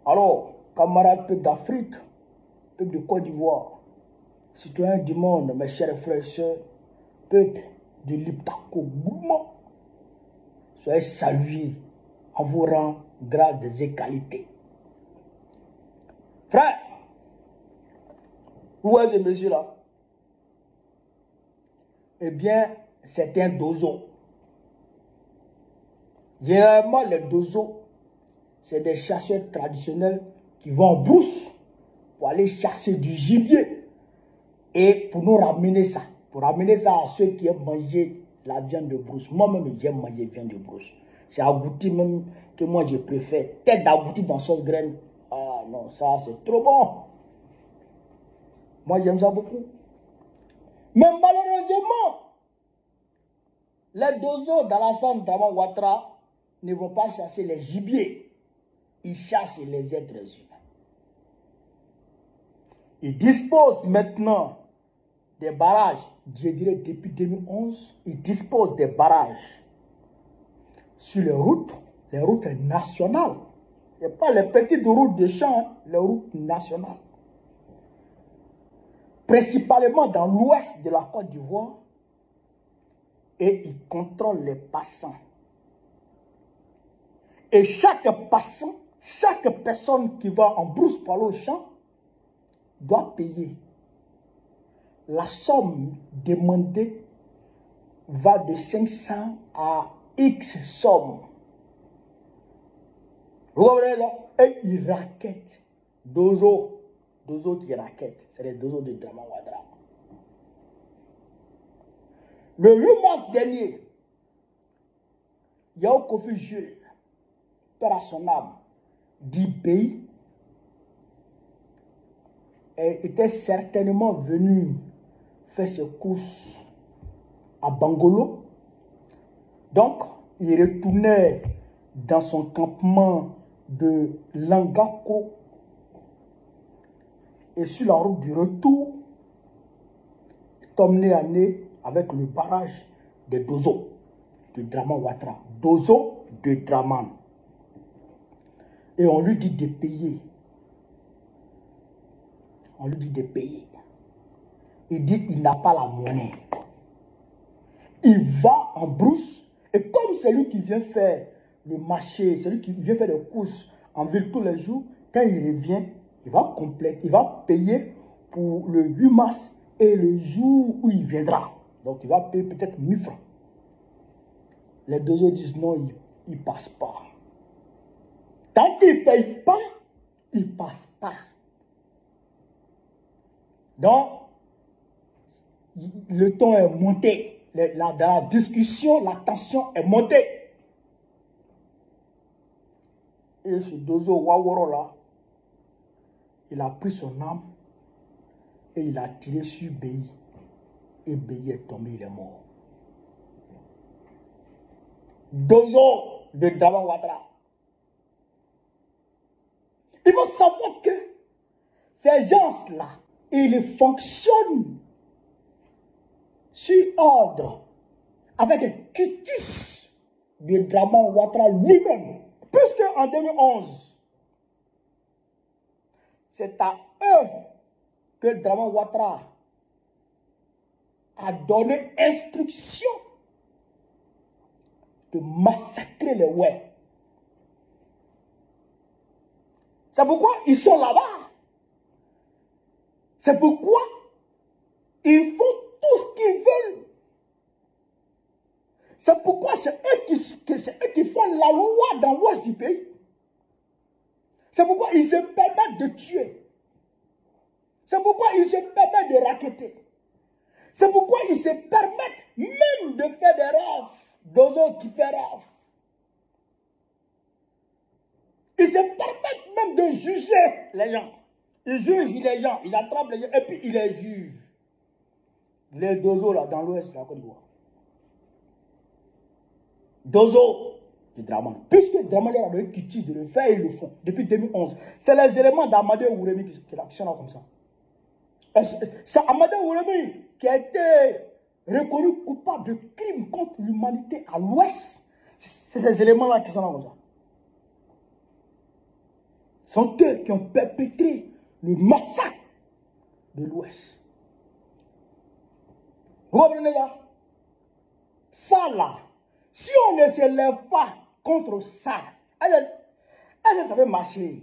Alors, camarades peuple d'Afrique, peuple de Côte d'Ivoire, citoyens du monde, mes chers frères et sœurs, peuple de l'Iptako mouvement, soyez salués en vos rangs, grades et qualités. Frère, vous voyez ce monsieur-là? Eh bien, c'est un dozo. Généralement, les dozos, c'est des chasseurs traditionnels qui vont en brousse pour aller chasser du gibier. Et pour nous ramener ça, pour ramener ça à ceux qui aiment manger la viande de brousse. Moi-même, j'aime manger la viande de brousse. C'est agouti même que moi je préfère. Tête d'agouti dans sauce graine. Ah non, ça c'est trop bon. Moi j'aime ça beaucoup. Mais malheureusement, les dozos d'Alassane Dramane Ouattara ne vont pas chasser les gibiers. Ils chassent les êtres humains. Ils disposent maintenant des barrages, je dirais depuis 2011, ils disposent des barrages sur les routes nationales. Il n'y a pas les petites routes de champs, les routes nationales. Principalement dans l'ouest de la Côte d'Ivoire, et ils contrôlent les passants. Et chaque passant, chaque personne qui va en brousse pour aller au champ, doit payer. La somme demandée va de 500 à X somme. Vous comprenez là? Et ils raquettent. Dozo qui raquettent. C'est les dozos de Dramane Ouattara. Le 8 mars dernier, Yao Kofi Jules, père à son âme, du pays, était certainement venu faire ses courses à Bangolo. Donc, il retournait dans son campement de Langako. Et sur la route du retour, il est emmené à nez avec le barrage de Dozo, de Dramane Ouattara. Dozo de Dramane. Et on lui dit de payer. On lui dit de payer. Il dit qu'il n'a pas la monnaie. Il va en brousse. Et comme c'est lui qui vient faire le marché, c'est lui qui vient faire les courses en ville tous les jours, quand il revient, il va compléter, il va payer pour le 8 mars et le jour où il viendra. Donc il va payer peut-être 1000 francs. Les deux autres disent non, il ne passe pas. Tant qu'il ne paye pas, il ne passe pas. Donc, le ton est monté. Dans la discussion, la tension est montée. Et ce Dozo Waworo là, il a pris son âme et il a tiré sur Beyi. Et Beyi est tombé, il est mort. Dozo de Dramane Ouattara. Il faut savoir que ces gens-là, ils fonctionnent sur ordre avec un quitus de Dramane Ouattara lui-même. Puisque en 2011, c'est à eux que Dramane Ouattara a donné instruction de massacrer les Ouè. C'est pourquoi ils sont là-bas. C'est pourquoi ils font tout ce qu'ils veulent. C'est pourquoi c'est eux qui font la loi dans l'ouest du pays. C'est pourquoi ils se permettent de tuer. C'est pourquoi ils se permettent de racketter. C'est pourquoi ils se permettent même de faire des rafles. Dozo qui fait rafle. Ils se permettent même de juger les gens. Ils jugent les gens, ils attrapent les gens et puis ils les jugent. Les Dozo là dans l'ouest de la Côte d'Ivoire. Dozo de Dramane. Puisque Dramane leur a donné quitus de le faire, ils le font depuis 2011. C'est les éléments d'Amadé Ourémi qui sont là comme ça. C'est Amadé Ourémi qui a été reconnu coupable de crimes contre l'humanité à l'ouest. C'est ces éléments-là qui sont là comme ça. sont eux qui ont perpétré le massacre de l'Ouest. Vous comprenez là? Ça là, si on ne se lève pas contre ça, ça va marcher.